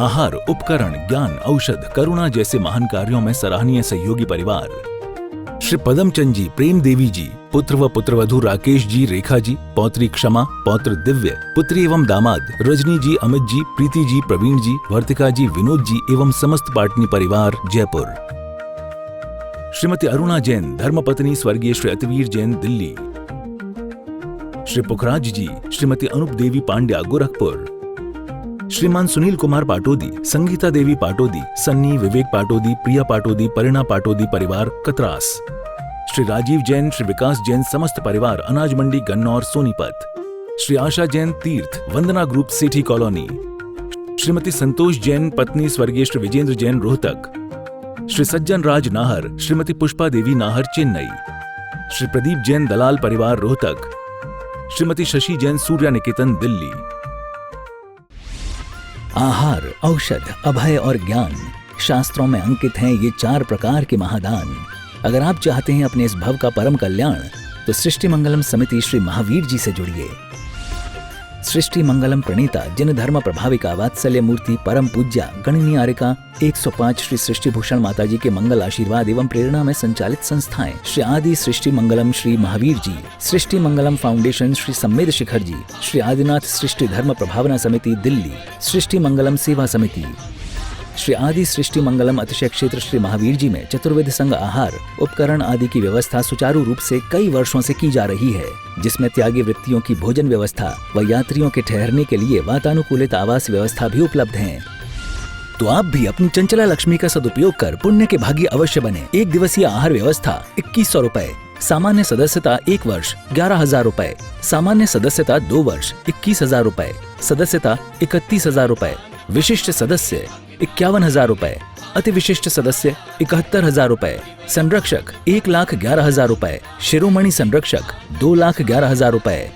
आहार, उपकरण, ज्ञान, औषध, करुणा जैसे महान कार्यों में सराहनीय सहयोगी परिवार। श्री पदमचंद जी, प्रेम देवी जी, पुत्र व पुत्रवधू राकेश जी, रेखा जी, पौत्री क्षमा, पौत्र दिव्य, पुत्री एवं दामाद रजनी जी, अमित जी, प्रीति जी, प्रवीण जी, वर्तिका जी, विनोद जी एवं समस्त पाटनी परिवार, जयपुर। श्रीमती अरुणा जैन, धर्मपत्नी स्वर्गीय श्री अतिवीर जैन, दिल्ली। श्री पुखराज जी, श्रीमती अनूप देवी पांड्या, गोरखपुर। श्रीमान सुनील कुमार पाटोदी, संगीता देवी पाटोदी, सन्नी, विवेक पाटोदी, प्रिया पाटोदी, परिणा पाटोदी परिवार, कतरास। श्री राजीव जैन, श्री विकास जैन, समस्त परिवार, अनाज मंडी, गन्नौर, सोनीपत। श्री आशा जैन, तीर्थ, वंदना ग्रुप, सेठी कॉलोनी। श्रीमती संतोष जैन, पत्नी स्वर्गीय श्री विजेंद्र जैन, रोहतक। श्री सज्जन राज नाहर, श्रीमती पुष्पा देवी नाहर, चेन्नई। श्री प्रदीप जैन, दलाल परिवार, रोहतक। श्रीमती शशि जैन, सूर्या निकेतन, दिल्ली। आहार, औषध, अभय और ज्ञान, शास्त्रों में अंकित हैं ये 4 प्रकार के महादान। अगर आप चाहते हैं अपने इस भव का परम कल्याण, तो सृष्टि मंगलम समिति श्री महावीर जी से जुड़िए। सृष्टि मंगलम प्रणीता, जिन धर्म प्रभाविका, वात्सल्य मूर्ति, परम पूज्या, गणनीयारिका 105 श्री सृष्टि भूषण माता जी के मंगल आशीर्वाद एवं प्रेरणा में संचालित संस्थाएं श्री आदि सृष्टि मंगलम श्री महावीर जी, सृष्टि मंगलम फाउंडेशन श्री सम्मेद शिखर जी, श्री आदिनाथ सृष्टि धर्म प्रभावना समिति, दिल्ली, सृष्टि मंगलम सेवा समिति, श्री आदि सृष्टि मंगलम अतिशय क्षेत्र श्री महावीर जी में चतुर्वेद संघ आहार, उपकरण आदि की व्यवस्था सुचारू रूप से कई वर्षों से की जा रही है, जिसमें त्यागी वृत्तियों की भोजन व्यवस्था व यात्रियों के ठहरने के लिए वातानुकूलित आवास व्यवस्था भी उपलब्ध है। तो आप भी अपनी चंचला लक्ष्मी का सदुपयोग कर पुण्य के भागी अवश्य बने। 1 दिवसीय आहार व्यवस्था 2100 रुपए, सामान्य सदस्यता 1 वर्ष 11,000 रुपए, सामान्य सदस्यता 2 वर्ष 21,000 रुपए, सदस्यता 31,000 रुपए, विशिष्ट सदस्य 51,000 रुपए, अति विशिष्ट सदस्य 71,000 रुपए, संरक्षक 1,11,000 रुपए, शिरोमणि संरक्षक 2,11,000 रुपए।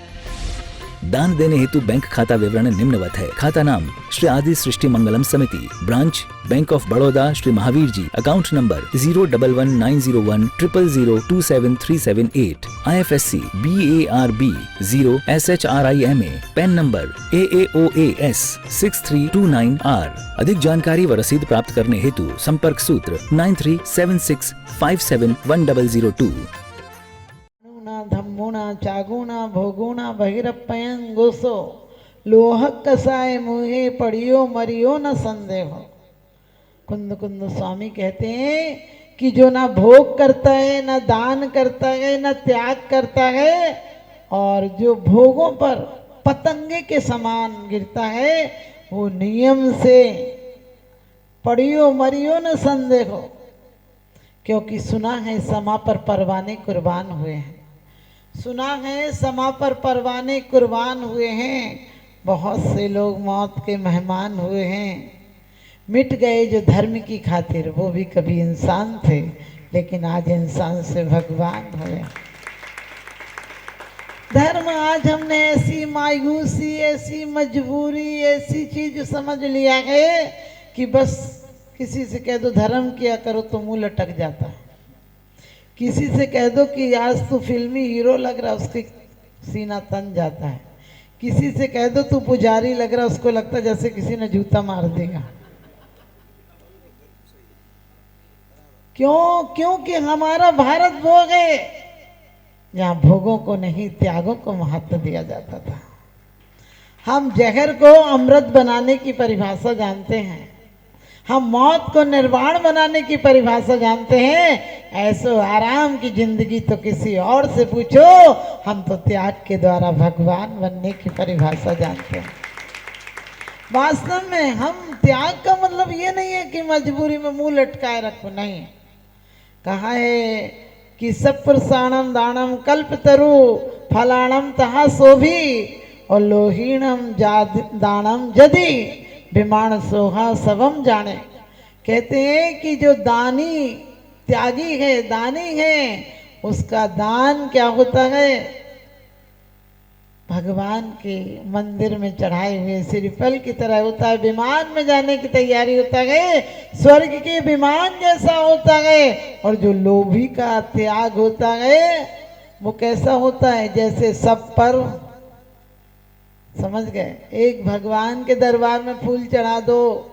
दान देने हेतु बैंक खाता विवरण निम्नवत है। खाता नाम श्री आदि Srishti Mangalam Samiti, branch bank of Baroda Shri Mahavir ji, account number 0119010027378, IFSC BARB 0SHRIMA, PAN number AAOAS 6329R। अधिक जानकारी व रसीद प्राप्त करने हेतु संपर्क सूत्र 9376571002। धम्मुना चागुना भोगुना बहिरप्पयं गोसो लोह कसाय मुहे पड़ियो मरियो न संदेह। कुंद कुंद स्वामी कहते हैं कि जो ना भोग करता है, ना दान करता है, ना त्याग करता है, और जो भोगों पर पतंगे के समान गिरता है, वो नियम से पड़ियो मरियो न संदेह। क्योंकि सुना है समा पर परवाने कुर्बान हुए हैं, सुना है समा पर परवाने कुर्बान हुए हैं, बहुत से लोग मौत के मेहमान हुए हैं। मिट गए जो धर्म की खातिर, वो भी कभी इंसान थे, लेकिन आज इंसान से भगवान हुए। धर्म आज हमने ऐसी मायूसी, ऐसी मजबूरी, ऐसी चीज समझ लिया है कि बस किसी से कह दो धर्म किया करो तो मुंह लटक जाता है। किसी से कह दो कि आज तू फिल्मी हीरो लग रहा, उसके सीना तन जाता है। किसी से कह दो तू पुजारी लग रहा, उसको लगता जैसे किसी ने जूता मार देगा। क्यों? क्योंकि हमारा भारत भोग है, जहाँ भोगों को नहीं त्यागों को महत्व दिया जाता था। हम जहर को अमृत बनाने की परिभाषा जानते हैं, हम मौत को निर्वाण बनाने की परिभाषा जानते हैं। ऐसो आराम की जिंदगी तो किसी और से पूछो, हम तो त्याग के द्वारा भगवान बनने की परिभाषा जानते हैं। वास्तव में हम त्याग का मतलब ये नहीं है कि मजबूरी में मुंह लटकाए रखो, नहीं। कहा है कि सपुरुषाणम दानम कल्पतरु फलाणम तहा शोभी और लोहीणम दानम जदि विमान सोहा सबम जाने। कहते हैं कि जो दानी त्यागी है, दानी है, उसका दान क्या होता है? भगवान के मंदिर में चढ़ाए हुए श्रीफल की तरह होता है। विमान में जाने की तैयारी होता है, स्वर्ग के विमान जैसा होता है। और जो लोभी का त्याग होता है वो कैसा होता है? जैसे सब पर, समझ गए, एक भगवान के दरबार में फूल चढ़ा दो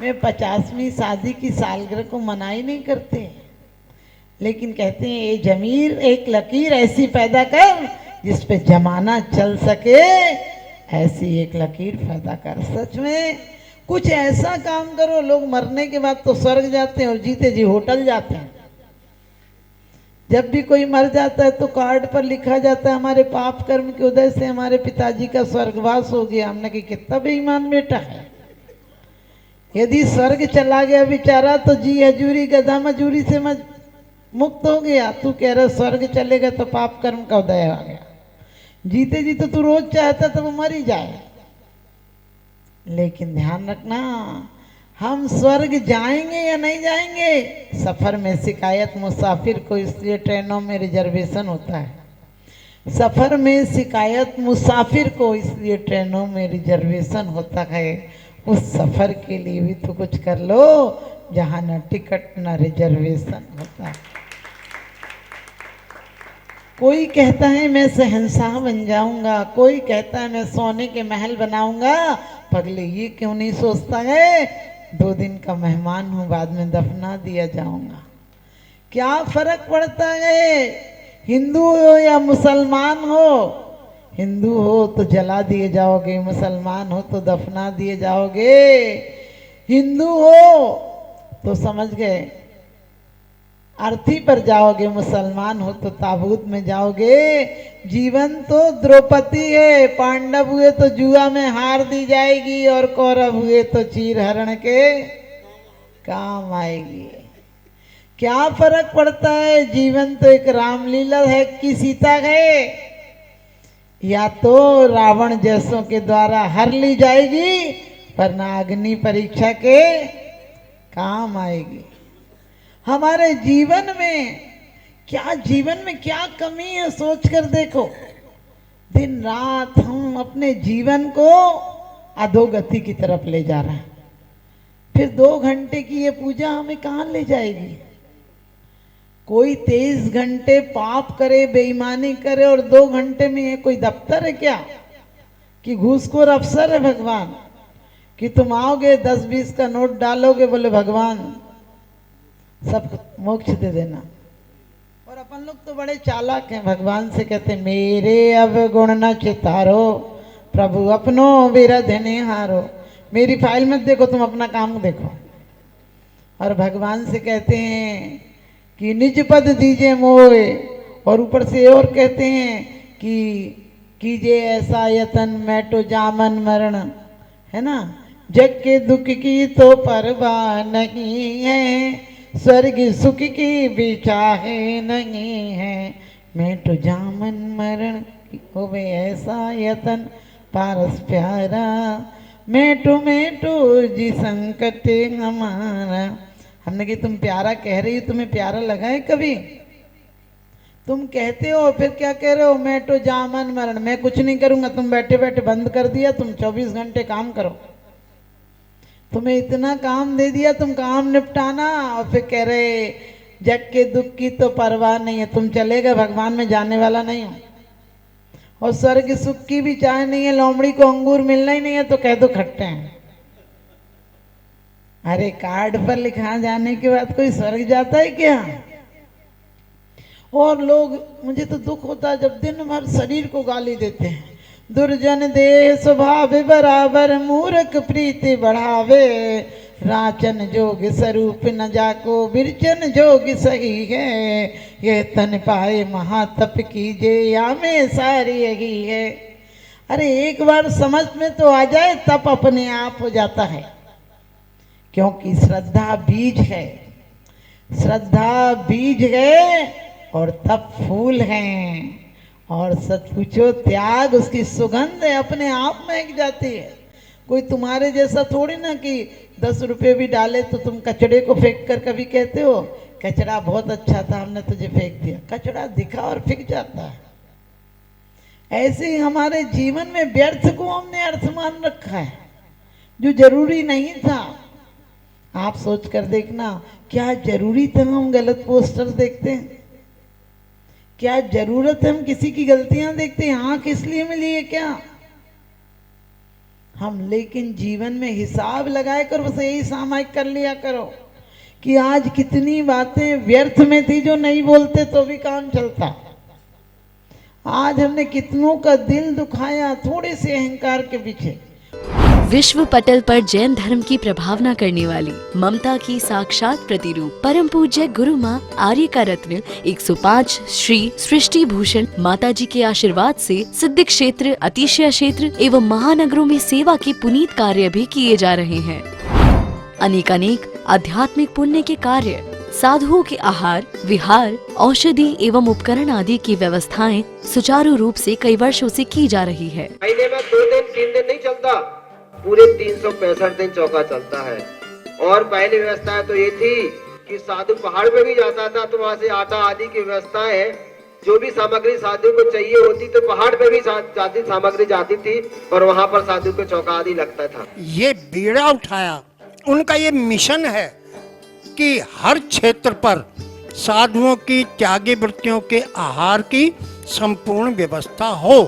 में 50वीं शादी की सालगिरह को मनाई नहीं करते, लेकिन कहते हैं ये जमीर एक लकीर ऐसी पैदा कर जिस पे जमाना चल सके, ऐसी एक लकीर पैदा कर। सच में कुछ ऐसा काम करो, लोग मरने के बाद तो स्वर्ग जाते हैं और जीते जी होटल जाते हैं। जब भी कोई मर जाता है तो कार्ड पर लिखा जाता है हमारे पाप कर्म के उदय से हमारे पिताजी का स्वर्गवास हो गया। हमने कि कितना बेईमान बेटा है, यदि स्वर्ग चला गया बेचारा तो जी हजूरी गधा मजूरी से मुक्त हो गया। तू कह रहा स्वर्ग चलेगा तो पाप कर्म का उदय आ गया। जीते जी तो तू रोज चाहता तो वो मर ही जाए। लेकिन ध्यान रखना, हम स्वर्ग जाएंगे या नहीं जाएंगे, सफर में शिकायत मुसाफिर को, इसलिए ट्रेनों में रिजर्वेशन होता है। सफर में शिकायत मुसाफिर को, इसलिए ट्रेनों में रिजर्वेशन होता है। उस सफर के लिए भी तो कुछ कर लो जहां न टिकट न रिजर्वेशन होता है। कोई कहता है मैं शहंशाह बन जाऊंगा, कोई कहता है मैं सोने के महल बनाऊंगा। पगले ये क्यों नहीं सोचता है 2 दिन का मेहमान हूं, बाद में दफना दिया जाऊंगा। क्या फर्क पड़ता है हिंदू हो या मुसलमान हो? हिंदू हो तो जला दिए जाओगे, मुसलमान हो तो दफना दिए जाओगे। हिंदू हो तो समझ गए अर्थी पर जाओगे, मुसलमान हो तो ताबूत में जाओगे। जीवन तो द्रौपदी है, पांडव हुए तो जुआ में हार दी जाएगी और कौरव हुए तो चीर हरण के काम आएगी। क्या फर्क पड़ता है? जीवन तो एक रामलीला है कि सीता है, या तो रावण जैसों के द्वारा हर ली जाएगी वरना अग्नि परीक्षा के काम आएगी। हमारे जीवन में क्या कमी है सोच कर देखो। दिन रात हम अपने जीवन को अधोगति की तरफ ले जा रहे हैं। फिर 2 घंटे की ये पूजा हमें कहाँ ले जाएगी? कोई 23 घंटे पाप करे, बेईमानी करे और 2 घंटे में ये कोई दफ्तर है क्या कि घूसखोर अफसर है भगवान कि तुम आओगे 10-20 का नोट डालोगे, बोले भगवान सब मोक्ष दे देना। और अपन लोग तो बड़े चालाक हैं, भगवान से कहते मेरे अवगुण न चितारो, प्रभु अपनो विरध निहारो। मेरी फाइल मत देखो, तुम अपना काम देखो। और भगवान से कहते हैं कि निज पद दीजिए मोए, और ऊपर से और कहते हैं कि कीजिए ऐसा यतन मैं तो जामन मरण, है ना। जग के दुख की तो परवाह नहीं है, स्वर्ग सुख की भी चाहे नहीं है। मैं तो जामन मरण होवे ऐसा यतन पारस प्यारा, मैं तो जी संकट हमारा। हमने कि तुम प्यारा कह रही हो, तुम्हें प्यारा लगा है कभी? तुम कहते हो फिर क्या कह रहे हो? मैं तो जामन मरण, मैं कुछ नहीं करूंगा। तुम बैठे बैठे बंद कर दिया, तुम 24 घंटे काम करो। तुम्हें इतना काम दे दिया, तुम काम निपटाना, और फिर कह रहे जग के दुख की तो परवाह नहीं है। तुम चलेगा भगवान में जाने वाला नहीं हो। और स्वर्ग सुख की भी चाह नहीं है, लोमड़ी को अंगूर मिलना ही नहीं है तो कह दो खट्टे हैं। अरे कार्ड पर लिखा जाने के बाद कोई स्वर्ग जाता है क्या? और लोग, मुझे तो दुख होता है जब दिन भर शरीर को गाली देते हैं। दुर्जन देह स्वभाव बराबर, मूर्ख प्रीति बढ़ावे, राचन जोग स्वरूप न जाको, बिरचन जोग सही है। ये तन पाए महातप कीजे, या में सारी यही है। अरे एक बार समझ में तो आ जाए तप अपने आप हो जाता है, क्योंकि श्रद्धा बीज है। श्रद्धा बीज है और तप फूल हैं। और सच पूछो त्याग उसकी सुगंध है, अपने आप महक जाती है। कोई तुम्हारे जैसा थोड़ी ना कि 10 रुपये भी डाले तो तुम कचड़े को फेंक कर कभी कहते हो कचड़ा बहुत अच्छा था हमने तुझे फेंक दिया। कचड़ा दिखा और फेंक जाता है। ऐसे ही हमारे जीवन में व्यर्थ को हमने अर्थ मान रखा है जो जरूरी नहीं था। आप सोच कर देखना, क्या जरूरी था हम गलत पोस्टर देखते हैं? क्या जरूरत है हम किसी की गलतियां देखते हैं? आंख इसलिए मिली है क्या? हम लेकिन जीवन में हिसाब लगाए कर बस यही सामायिक कर लिया करो कि आज कितनी बातें व्यर्थ में थी जो नहीं बोलते तो भी काम चलता। आज हमने कितनों का दिल दुखाया थोड़े से अहंकार के पीछे। विश्व पटल पर जैन धर्म की प्रभावना करने वाली ममता की साक्षात प्रतिरूप परम पूज्य गुरु माँ आर्य का रत्न 105 श्री सृष्टि भूषण माता जी के आशीर्वाद से सिद्ध क्षेत्र, अतिशय क्षेत्र एवं महानगरों में सेवा के पुनीत कार्य भी किए जा रहे हैं। अनेकानेक आध्यात्मिक पुण्य के कार्य, साधुओं के आहार, विहार, औषधि एवं उपकरण आदि की व्यवस्थाएं सुचारू रूप से कई वर्षों से की जा रही है। महीने में 2 दिन 3 दिन नहीं चलता, पूरे 365 दिन चौका चलता है। और पहली व्यवस्था तो ये थी कि साधु पहाड़ पे भी जाता था तो वहाँ से आटा आदि की व्यवस्था है, जो भी सामग्री साधु को चाहिए होती तो पहाड़ पे भी जाती सामग्री जाती थी और वहाँ पर साधु को चौका आदि लगता था। ये बीड़ा उठाया, उनका ये मिशन है कि हर क्षेत्र पर साधुओं की त्यागी वृत्तियों के आहार की संपूर्ण व्यवस्था हो।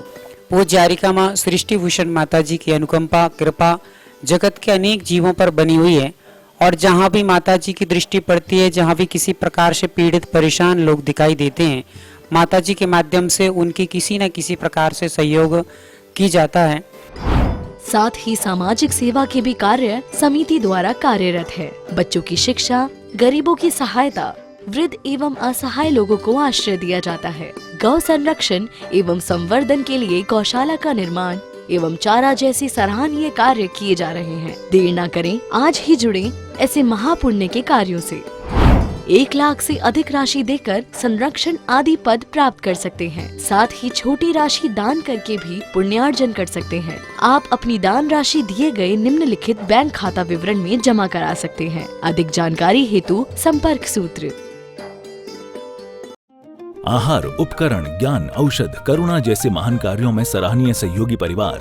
पूज्य आर्यिका माँ सृष्टि भूषण माता जी की अनुकंपा कृपा जगत के अनेक जीवों पर बनी हुई है और जहाँ भी माता जी की दृष्टि पड़ती है, जहाँ भी किसी प्रकार से पीड़ित परेशान लोग दिखाई देते हैं, माता जी के माध्यम से उनकी किसी न किसी प्रकार से सहयोग की जाता है। साथ ही सामाजिक सेवा के भी कार्य समिति द्वारा कार्यरत है। बच्चों की शिक्षा, गरीबों की सहायता, वृद्ध एवं असहाय लोगों को आश्रय दिया जाता है। गौ संरक्षण एवं संवर्धन के लिए गौशाला का निर्माण एवं चारा जैसे सराहनीय कार्य किए जा रहे हैं। देर न करें, आज ही जुड़ें ऐसे महापुण्य के कार्यों से। 1 लाख से अधिक राशि देकर संरक्षण आदि पद प्राप्त कर सकते हैं। साथ ही छोटी राशि दान करके भी पुण्यार्जन कर सकते हैं। आप अपनी दान राशि दिए गए निम्नलिखित बैंक खाता विवरण में जमा करा सकते हैं। अधिक जानकारी हेतु संपर्क सूत्र। आहार, उपकरण, ज्ञान, औषध, करुणा जैसे महान कार्यों में सराहनीय सहयोगी परिवार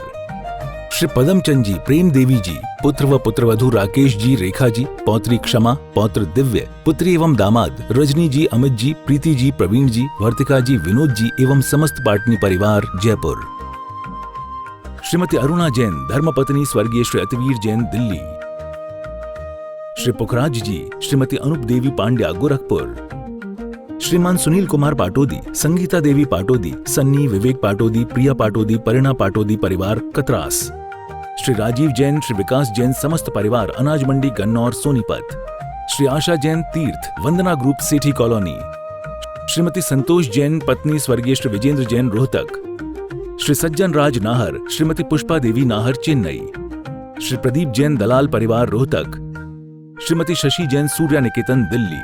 श्री पदमचंद जी, प्रेम देवी जी, पुत्र व पुत्रवधू राकेश जी, रेखा जी, पौत्री क्षमा, पौत्र दिव्य, पुत्री एवं दामाद रजनी जी, अमित जी, प्रीति जी, प्रवीण जी, वर्तिका जी, विनोद जी एवं समस्त पाटनी परिवार जयपुर। श्रीमती अरुणा जैन, धर्मपत्नी स्वर्गीय श्री अतिवीर जैन, दिल्ली। श्री पुखराज जी, श्रीमती अनूप देवी पांड्या, गोरखपुर। श्रीमान सुनील कुमार पाटोदी, संगीता देवी पाटोदी, सन्नी, विवेक पाटोदी, प्रिया पाटोदी, परिणा पाटोदी परिवार, कतरास। श्री राजीव जैन, श्री विकास जैन, समस्त परिवार, अनाज मंडी, गन्नौर, सोनीपत। श्री आशा जैन, तीर्थ, वंदना ग्रुप, सेठी कॉलोनी। श्रीमती संतोष जैन, पत्नी स्वर्गीय श्री विजेंद्र जैन, रोहतक। श्री सज्जन राज नाहर, श्रीमती पुष्पा देवी नाहर, चेन्नई। श्री प्रदीप जैन, दलाल परिवार, रोहतक। श्रीमती शशि जैन, सूर्या निकेतन, दिल्ली।